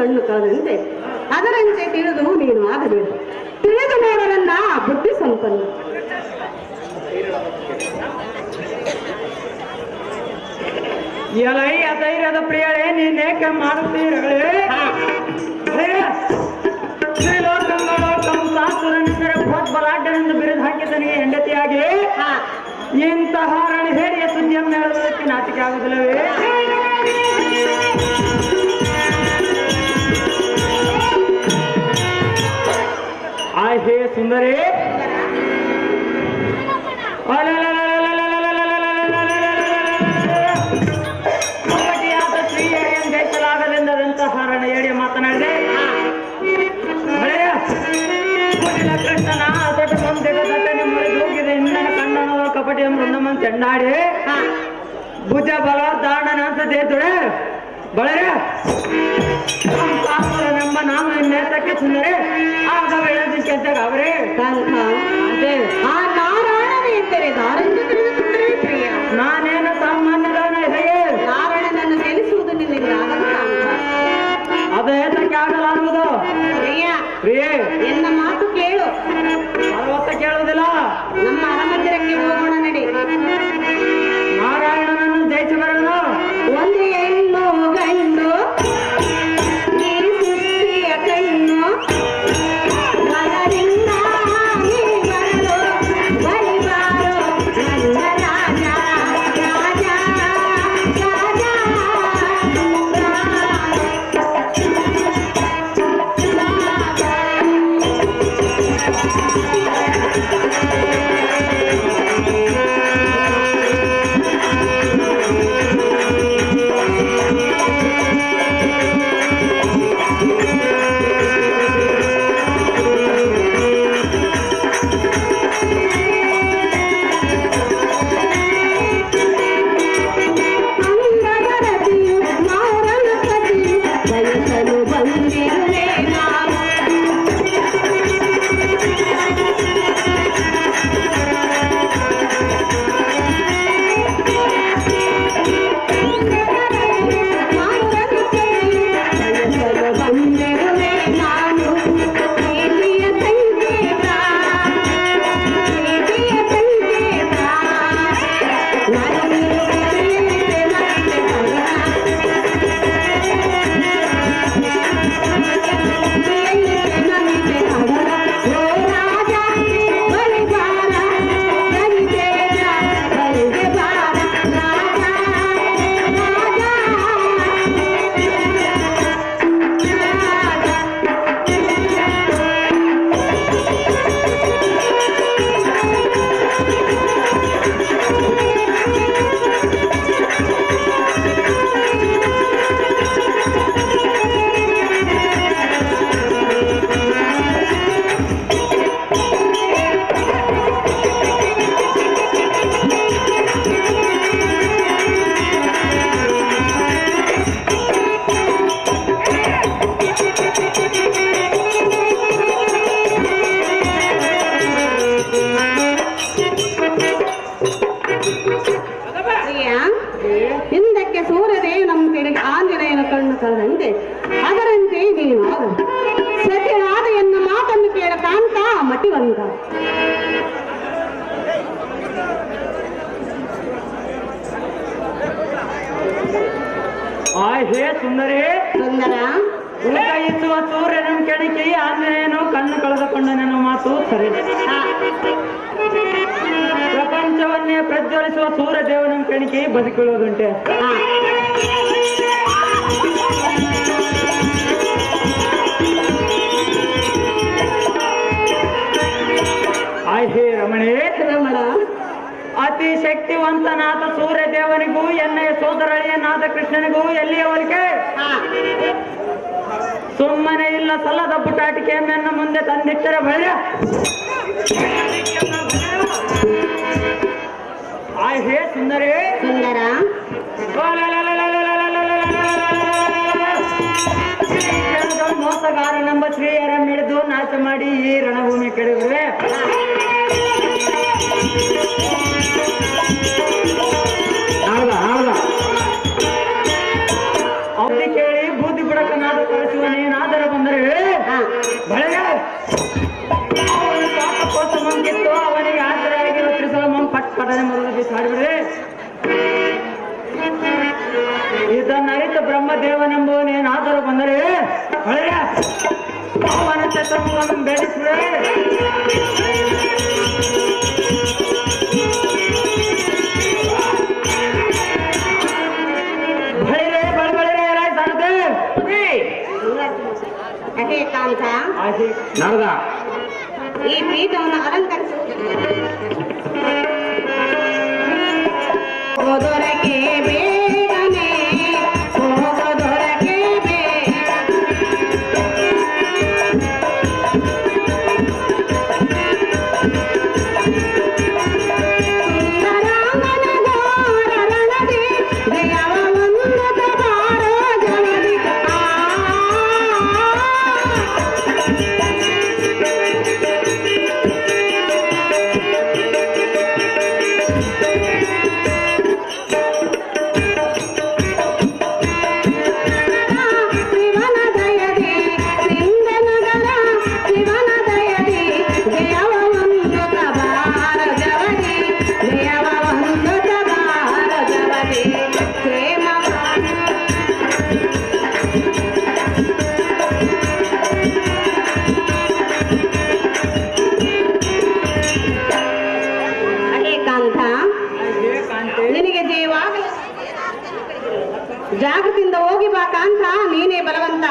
ಕಣ್ಣು ಕಳೆದಂತೆ ಅದರಂತೆ ತಿಳಿದು ನೀನು ಆಗಬೇಕು. ತಿಳಿದು ನೋಡಲನ್ನ ಬುದ್ಧಿ ಸಂಪನ್ನ. ಎಲೈ ಅಧೈರ್ಯದ ಪ್ರಿಯಳೇ ನೀನೇಕೆ ಮಾಡುತ್ತೀರಗಳೇ? ಬಲಾಢ್ಯನೆಂದು ಬಿರುದು ಹಾಕಿದನಿಗೆ ಹೆಂಡತಿಯಾಗಿ ಇಂತಹ ರಣಹೇರಿಯ ಸುದ್ದಿಯನ್ನು ಹೇಳುವುದಕ್ಕೆ ನಾಚಿಕೆ ಆಗುವುದಿಲ್ಲವೇ? ಹೇ ಸುಂದರಿ, ಜಯಿಸಲಾಗಲೆಂದಂತಹ ರಣಹೇರಿಯ ಮಾತನಾಡಿದೆ. ಕೃಷ್ಣನ ದಟ್ಟನೆ ಮುರಿದೋಗಿದೆ ಇಂದನ ಕಣ್ಣನ ಕಪಟಿಯ ಮೃಂದಮನ್ ಚೆಂಡಾಡಿ ಭುಜ ಬಲ ದಾಂಡನಾಂತ ದೇತುಡೆ ಬಳರೆ ನಮ್ಮ ನಾಮ ನೇತಕ್ಕೆ ಸುಂದರಿ ಆಗ ಬೆಳೆದಕ್ಕೆ ಅವರೇ ಆ ನಾರಾಯಣವೇ ಎಂದರೆ ದಾರೆಂದು ತಿಳಿದುಕೊಂಡರೆ ಪ್ರಿಯ. ನಾನೇನು ಸಾಮಾನ್ಯದವನ ಹೇಗೆ ನಾರಾಯಣನನ್ನು ಗೆಲ್ಲಿಸುವುದು ನಿನ್ನಿಂದ ಅದು ಏತಕ್ಕೆ ಆಗಲಾಗುವುದು? ಪ್ರಿಯೇ, ಎನ್ನ ಮಾತು ಕೇಳು. ಅರವತ್ತ ಕೇಳುವುದಿಲ್ಲ. ನಮ್ಮ ಅರಮಂದಿರಕ್ಕೆ ಹೋಗೋಣ ನಡಿ. ನಾರಾಯಣನನ್ನು ಜಯಿಸಿ ಬರೋಣ. ಒಂದು ಹೆಣ್ಣು ಗಂಡು ಈ ಸೃಷ್ಟಿಯ ಕಣ್ಣು ಬಲದಿಂದ ನೀ ಬರಲು ಬರಿಬಾರು ನನ್ನ ರಾಜ ರಾಜ ರಾಜ. ಹಿಂದಕ್ಕೆ ಸೂರ್ಯದೇವ ನಮ್ಮ ಕಡೆಗೆ ಆಂಜನೇಯನ ಕಣ್ಣು ಕಳೆದಂತೆ ಅದರಂತೆ ನೀನು ಸತ್ಯನಾದ ಎನ್ನ ಮಾತನ್ನು ಕೇಳ ಕಾಂತ ಮಟಿವಂತ. ಹೇ ಸುಂದರಿ, ಸುಂದರ ಉಲಗಿಸುವ ಸೂರ್ಯನ ಕೆಣಕಿ ಆಂಜನೇಯನು ಕಣ್ಣು ಕಳೆದುಕೊಂಡನೆನ್ನು ಮಾತು ಸರಿ. ಪ್ರಪಂಚವನ್ನೇ ಪ್ರಜ್ವಲಿಸುವ ಸೂರ್ಯದೇವನ ಕೆಣಕಿ ಬದುಕಿಳುವುದುಂಟೆ. ಹೇ ರಮಣೇ, ರಮಣ ಅತಿ ಶಕ್ತಿವಂತನಾದ ಸೂರ್ಯದೇವನಿಗೂ ಎಣ್ಣೆಯ ಸೋದರಳಿಯನಾದ ಕೃಷ್ಣನಿಗೂ ಎಲ್ಲಿಯ ಹೋಲಿಕೆ? ಸುಮ್ಮನೆ ಇಲ್ಲ ಸಲ್ಲದ ಬುಟಾಟಿಕೆ ನನ್ನ ಮುಂದೆ ತಂದಿಟ್ಟರೆ ಭಯ. ಹೇ ಸುಂದರಿ, ಸುಂದರ ಮೋಸಗಾರನೆಂಬ ಶ್ರೀಯರ ಮಿಡಿದು ನಾಶ ಮಾಡಿ ಈ ರಣಭೂಮಿ ಕೆಡವಿವೆ. ಅವಧಿ ಕೇಳಿ ಬೂದಿ ಬುಡಕನಾದ ಕಳಿಸುವನೇ ಸಾಡ್ಬಿಡ್ರಿ. ಇದನ್ನರಿತ ಬ್ರಹ್ಮದೇವನೆಂಬುವನೇನಾದರೂ ಬಂದರೆ ಅವನ ಚತುರ್ಮುಖವನ್ನು ಬೆಳೆಸಿಬಿಡ್ರಿ. ಅದೇ ಕಾಂತ ನಾರದ ಈ ಪೀಠವನ್ನು ಅಲಂಕರಿಸುವುದಿಲ್ಲ. ಹೋದೊರಗೆ ಬೇಗನೆ ಹೋಗೋದೊರಗೆ ಬೇಗ ಸುಂದರಾಮನ ಘೋರರಣದಿ ಜಯವ ಉನ್ನತ ಬಾರೋ ಜಗದಿ ನಿನಗೆ ಜೀವಾಗಲಿ ಜಾಗೃತಿಯಿಂದ ಹೋಗಿ ಬಾ ಕಾಂತ, ನೀನೇ ಬಲವಂತ.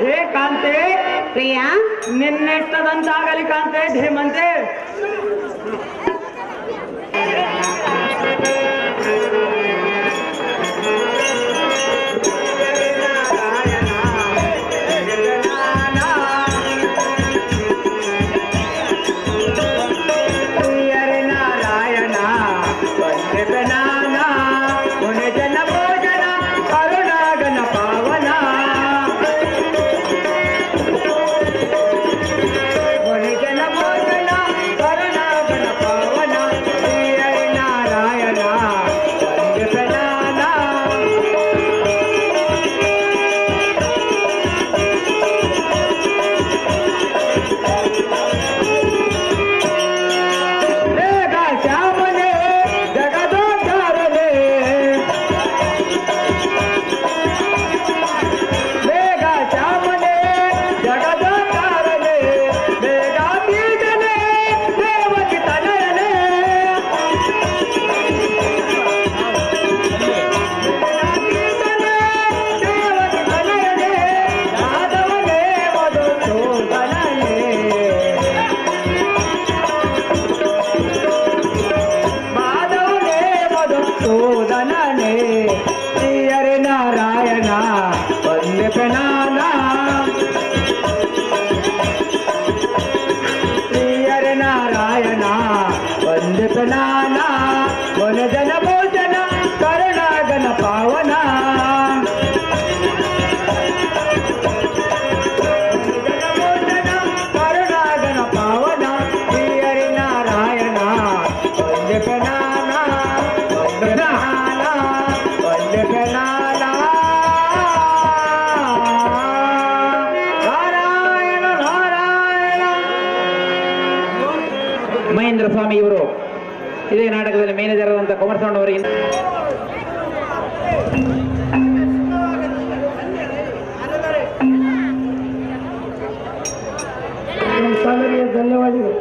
ಹೇ ಕಾಂತೆ ಪ್ರಿಯ ನಿನ್ನೆಷ್ಟದಂತಾಗಲಿ ಕಾಂತೆ ಧೀಮಂತೆ. ಮಹೇಂದ್ರ ಸ್ವಾಮಿ ಇವರು ಇದೇ ನಾಟಕದಲ್ಲಿ ಮ್ಯಾನೇಜರ್ ಆದಂತ ಕುಮಾರಸ್ವಾಮಿ ಅವರಿಗೆ ಧನ್ಯವಾದಗಳು.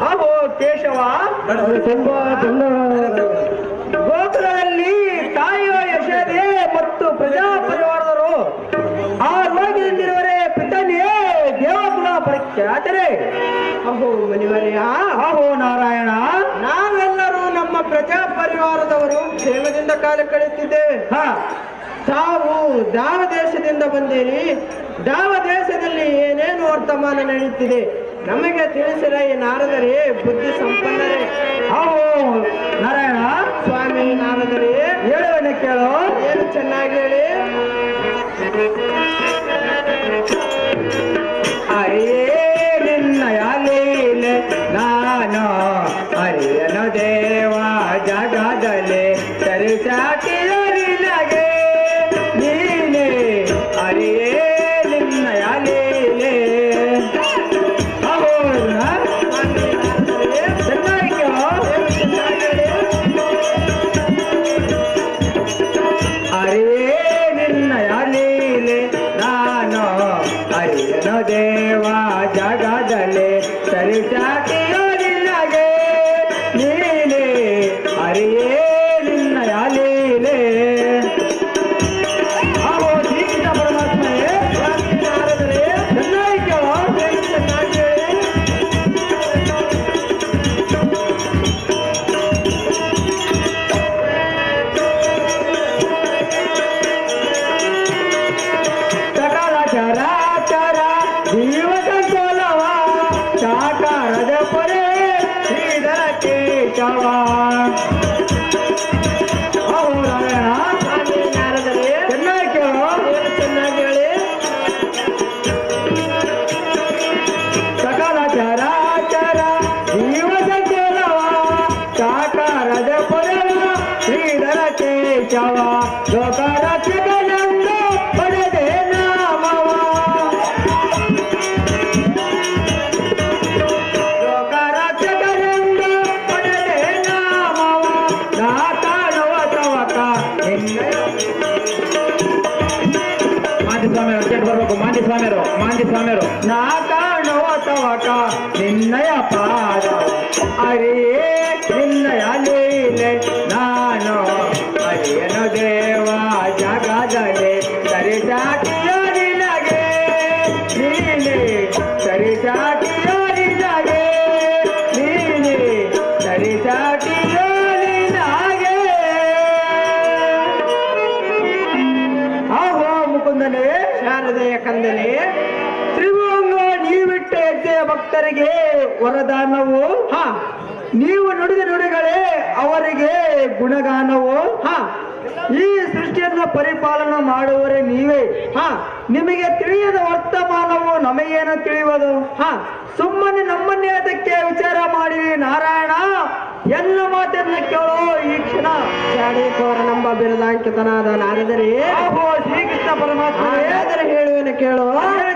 ಅಹೋ ಕೇಶವ, ಗೋಕುಲದಲ್ಲಿ ತಾಯಿಯ ಯಶೋದೆ ಮತ್ತು ಪ್ರಜಾ ಪರಿವಾರದರು ಆ ರೋಗದಿಂದಿರುವರೆ ಪಿತನಿಯೇ ದೇವಕುಲ ಪ್ರಖ್ಯಾತರೇ. ಅಹೋ ಮನಿವರೆಯ, ಅಹೋ ನಾರಾಯಣ, ನಾವೆಲ್ಲರೂ ನಮ್ಮ ಪ್ರಜಾ ಪರಿವಾರದವರು ಕ್ಷೇಮದಿಂದ ಕಾಲ ಕಳೆಯುತ್ತಿದ್ದೇವೆ. ತಾವು ದಾವ ದೇಶದಿಂದ ಬಂದಿರಿ. ದಾವ ದೇಶದಲ್ಲಿ ಏನೇನು ವರ್ತಮಾನ ನಡೆಯುತ್ತಿದೆ ನಮಗೆ ತಿಳಿಸಿರ ಈ ನಾರದರೇ, ಬುದ್ಧಿ ಸಂಪನ್ನರೇ. ಅಹೋ ನಾರಾಯಣ ಸ್ವಾಮಿ, ನಾರದರೇ ಹೇಳುವನೆ ಕೇಳೋ. ಏನು ಚೆನ್ನಾಗಿ ಹೇಳಿ. ಅರೇ ನಿನ್ನಯ ಲೀಲೆ ನಾನು ಅರಿಯನು ದೇವ ಜಗದಲ್ಲಿ ಸರಿಸಾಟಿಯರಿಲಗೆ ನೀನೇ ಅರಿಯನು ದೇವ ಜಗದಲ್ಲಿ ಸರಿಸಾಟಿಯೋ ನಿನಗೆ ನೀನೆ ಅರಿಯೇ ನಿನ್ನಯ ಲೀಲೆ. ಆಹೋ ಶ್ರೀಕೃಷ್ಣ ಪರಮಾತ್ಮನೇ ನಾರದರೆ ಚೆನ್ನಾಗಿ ಕೇಳೋ ಚೆನ್ನಾಗಿ ಸಕಲ ಚರಾಚರ ಜೀವ ಸಂತೋಲವ ಸಾಕಾರದ ಪೊರೆ ಶ್ರೀಧರ ಕೇಶವ. ಚೆನ್ನಾಗಿ ಕೇಳೋ ಚೆನ್ನಾಗಿ ಹೇಳಿ. ಸಕಲ ಚರಾಚರ ಜೀವ ಸಂತೋಲವ ಸಾಕಾರದ ಪೊರೆವ ಶ್ರೀಧರ ಕೇಶವ. ಲೋಕರಕ್ಷಕನೆಂದು ಪಡೆದೆ ನಾಮವ ಲೋಕರಕ್ಷಕನೆಂದು ಪಡೆದೆ ನಾಮವ ನಾ ಕಾಣುವ ತವಕ ಮಾಂತಿ ಸ್ವಾಮಿಯವರು ಅರ್ಜೆಂಟ್ ಬರ್ಬೇಕು. ಮಾಂತಿ ಸ್ವಾಮಿಯರು ನಾ ಕಾಣುವ ತವಕ ನಿನ್ನಯ ಪಾದ ಅರಿಯೇ ನಿನ್ನಯ ಲೀಲೆ ನಾನು ಅರಿಯನು ದೇವ ಜಗದಲ್ಲಿ ಸರಿಸಾಟಿಯೋ ನಿನಗೆ ನೀನೆ ಸರಿಸಾಟಿಯೋ ನಿನಗೆ ನೀನೆ ಸರಿಸಾಟಿಯೋ ನಿನಗೆ. ಆಹೋ ಮುಕುಂದನೇ ಶಾರದೆಯ ಕಂದನೆ ತ್ರಿಭುವಂಗ ನೀವಿಟ್ಟ ಹೆಜ್ಜೆಯ ಭಕ್ತರಿಗೆ ವರದಾನವು ನೀವು ನುಡಿದ ನುಡಿಗಳೇ ಅವರಿಗೆ ಗುಣಗಾನವು. ಈ ಸೃಷ್ಟಿಯನ್ನು ಪರಿಪಾಲನೆ ಮಾಡುವವರೇ ನೀವೇ. ನಿಮಗೆ ತಿಳಿಯದ ವರ್ತಮಾನವು ನಮಗೇನು ತಿಳಿಯುವುದು? ಸುಮ್ಮನೆ ನಮ್ಮನ್ನೇ ಅದಕ್ಕೆ ವಿಚಾರ ಮಾಡಿರಿ ನಾರಾಯಣ. ಎಲ್ಲ ಮಾತನ್ನ ಕೇಳೋ ಈ ಕ್ಷಣ ಚಾಡೇಕೋರ ನಂಬ ಬಿರುದಾಂಕಿತನಾದ ನಾರದರೆ ಆಹೋ ಶ್ರೀಕೃಷ್ಣ ಪರಮಾತ್ಮ ಹೇಳುವೇನು ಕೇಳು.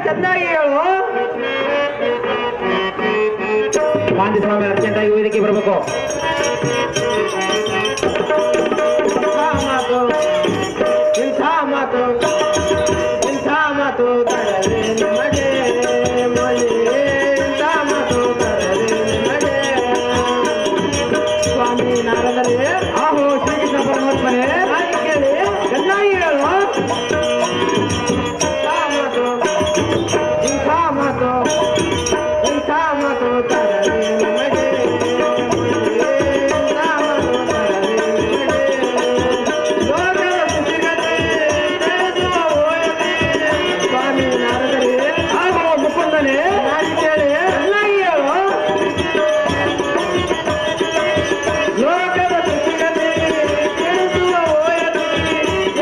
ಚೆನ್ನಾಗಿ ಹೇಳು. ಮಾಂತಿ ಸ್ವಾಮಿ ಅರ್ಜೆಂಟ್ ಆಗಿ ವೇದಿಕೆ ಬರಬೇಕು. ಇಂಥ ಮಾತು ಇಂಥ ಮಾತು ತರದೆ ನಮಗೆ ಮನೆ ಇಂಥ ಮಾತು ತರದೆ ನಮಗೆ. ಸ್ವಾಮಿ ನಾರದರೆ ಆಹೋ ಶ್ರೀಕೃಷ್ಣ ಪರಮಾತ್ಮನೇ ಕೇಳಿ ಚೆನ್ನಾಗಿ ಹೇಳು. ಇಂಥ ಮಾತು ಇಂಥ ಮಾತು ತರದೆ ನಮಗೆ ಇಂಥ ಮಾತು ತರದೆ ನಮಗೆ. ಲೋಕದ ಸ್ಥಿತಿಗತಿ ತಿಳಿಸುವ ಓಯದೆ ಸ್ವಾಮಿ ನಾರದರೆ ಆಗುವ ಮುಕುಂದನೇ ಕೇಳಿ ಚೆನ್ನಾಗಿ ಹೇಳು. ಲೋಕದ ಸ್ಥಿತಿಗತಿ ತಿಳಿಸುವ ಓಯದೆ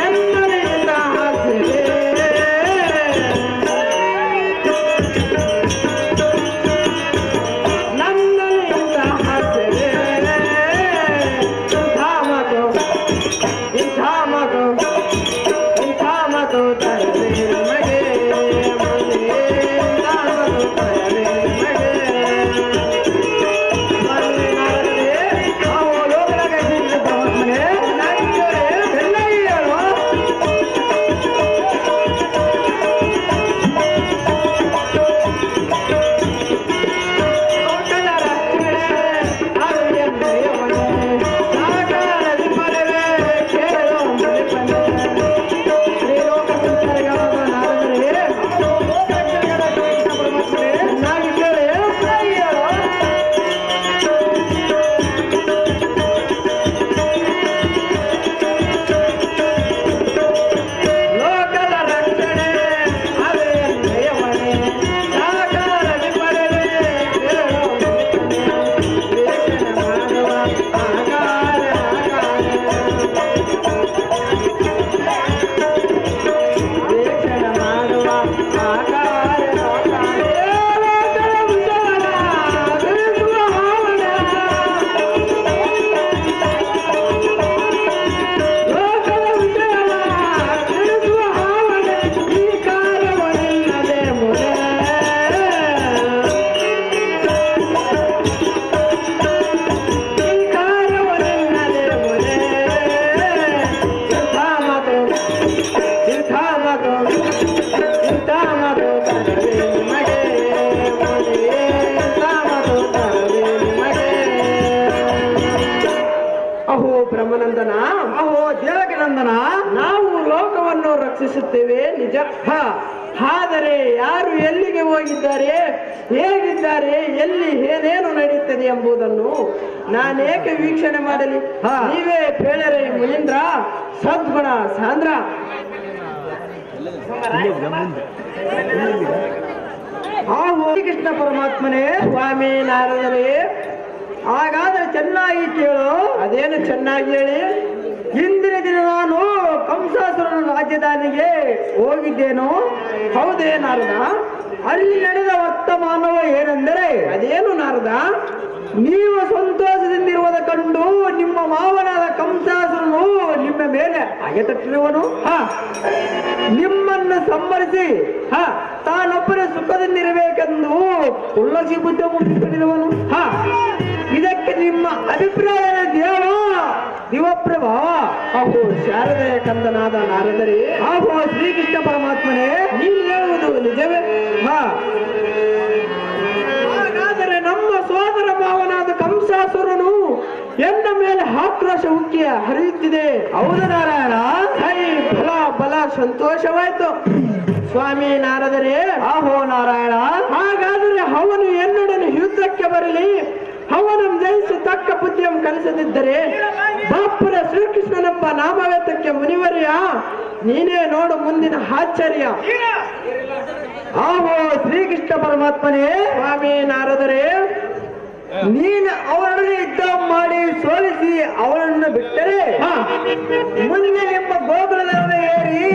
ಎಂದರಿಂದ ಹಾಸಿದೆ ನಂದನಿಂದ ಹಾಸಿದೆ. ಇಂಥ ಮಾತು ಇಂಥ ಮಾತು ಇಂಥ ಮಾತು ತರದೆ ನಮಗೆ ಮನೆ ಇಂಥ ಮಾತು ತರದೆ ನಮಗೆ. ಸ್ವಾಮಿ ನಾರದರೆ ಆಹೋ ಲೋಕದಾಗ ಶ್ರೀಕೃಷ್ಣ ಪರಮಾತ್ಮನೇ ಚೆನ್ನಾಗಿ ಹೇಳು. ಲೋಕದ ರಕ್ಷಣೆ ಅರಿಯಂದೆಯವನೇ ಸಾಕಾರದ ಪರವೇ ಕೇಳೋ ಮನೆ ಶ್ರೀಲೋಕ ಆದರೆ ಯಾರು ಎಲ್ಲಿಗೆ ಹೋಗಿದ್ದಾರೆ, ಹೇಗಿದ್ದಾರೆ, ಎಲ್ಲಿ ಏನೇನು ನಡೆಯುತ್ತದೆ ಎಂಬುದನ್ನು ನಾನೇಕೆ ವೀಕ್ಷಣೆ ಮಾಡಲಿ? ನೀವೇ ಪೇಳರೆ ಮುನೀಂದ್ರ, ಸದ್ಗುಣ ಸಾಂದ್ರ. ಕೃಷ್ಣ ಪರಮಾತ್ಮನೇ, ಸ್ವಾಮಿ ನಾರದರೇ, ಹಾಗಾದ್ರೆ ಚೆನ್ನಾಗಿ ಕೇಳು. ಅದೇನು ಚೆನ್ನಾಗಿ ಹೇಳಿ? ಇಂದಿನ ದಿನ ನಾನು ಕಂಸಾಸುರನ ರಾಜಧಾನಿಗೆ ಹೋಗಿದ್ದೇನು. ಹೌದೇ ನಾರದ? ಅಲ್ಲಿ ನಡೆದ ವರ್ತಮಾನವ ಏನೆಂದರೆ, ಅದೇನು ನಾರದ? ನೀವು ಸಂತೋಷದಿಂದಿರುವುದ ಕಂಡು ನಿಮ್ಮ ಮಾವನಾದ ಕಂಸಾಸುರನು ನಿಮ್ಮ ಮೇಲೆ ಅಗೆತಟ್ಟಿರುವನು. ನಿಮ್ಮನ್ನು ಸಂಬರಿಸಿ ತಾನೊಬ್ಬರ ಸುಖದಿಂದಿರಬೇಕೆಂದು ಉಲ್ಲಸಿ ಬುದ್ಧ ಮುಟ್ಟಿಕೊಂಡಿರುವನು. ಇದಕ್ಕೆ ನಿಮ್ಮ ಅಭಿಪ್ರಾಯ ದಿವಪ್ರಭಾ? ಅಹೋ ಶಾರದೆಯ ಕಂದನಾದ ನಾರದರೇ, ಅಹೋ ಶ್ರೀಕೃಷ್ಣ ಪರಮಾತ್ಮನೇ, ನೀವು ಹೇಳುವುದು ನಿಜವೇ? ಹಾಗಾದರೆ ನಮ್ಮ ಸೋದರ ಭಾವನಾದ ಕಂಸಾಸುರನು ಎನ್ನ ಮೇಲೆ ಆಕ್ರೋಶ ಉಕ್ಕಿ ಹರಿಯುತ್ತಿದೆ. ಹೌದು ನಾರಾಯಣ. ಬಲ ಬಲ ಸಂತೋಷವಾಯ್ತು ಸ್ವಾಮಿ ನಾರದರೇ. ಆಹೋ ನಾರಾಯಣ. ಹಾಗಾದರೆ ಅವನು ಎನ್ನೊಡನೆ ಯುದ್ಧಕ್ಕೆ ಬರಲಿ, ಅವನು ಜಯಿಸಿ ತಕ್ಕ ಬುದ್ಧಿಯನ್ನು ಕಲಿಸದಿದ್ದರೆ ಬಾಪುರ ಶ್ರೀಕೃಷ್ಣನೆಂಬ ನಾಮವೇತಕ್ಕೆ ಮುನಿವರ್ಯ ನೀನೇ ನೋಡು ಮುಂದಿನ ಆಶ್ಚರ್ಯ. ಆಹೋ ಶ್ರೀಕೃಷ್ಣ ಪರಮಾತ್ಮನೇ, ಸ್ವಾಮಿ ನಾರದರೇ, ನೀನು ಅವರೊಡನೆ ಯುದ್ಧ ಮಾಡಿ ಸೋಲಿಸಿ ಅವರನ್ನು ಬಿಟ್ಟರೆ ಮುಂದೆ ನಿಮ್ಮ ಗೋಕುಲದ ಏರಿ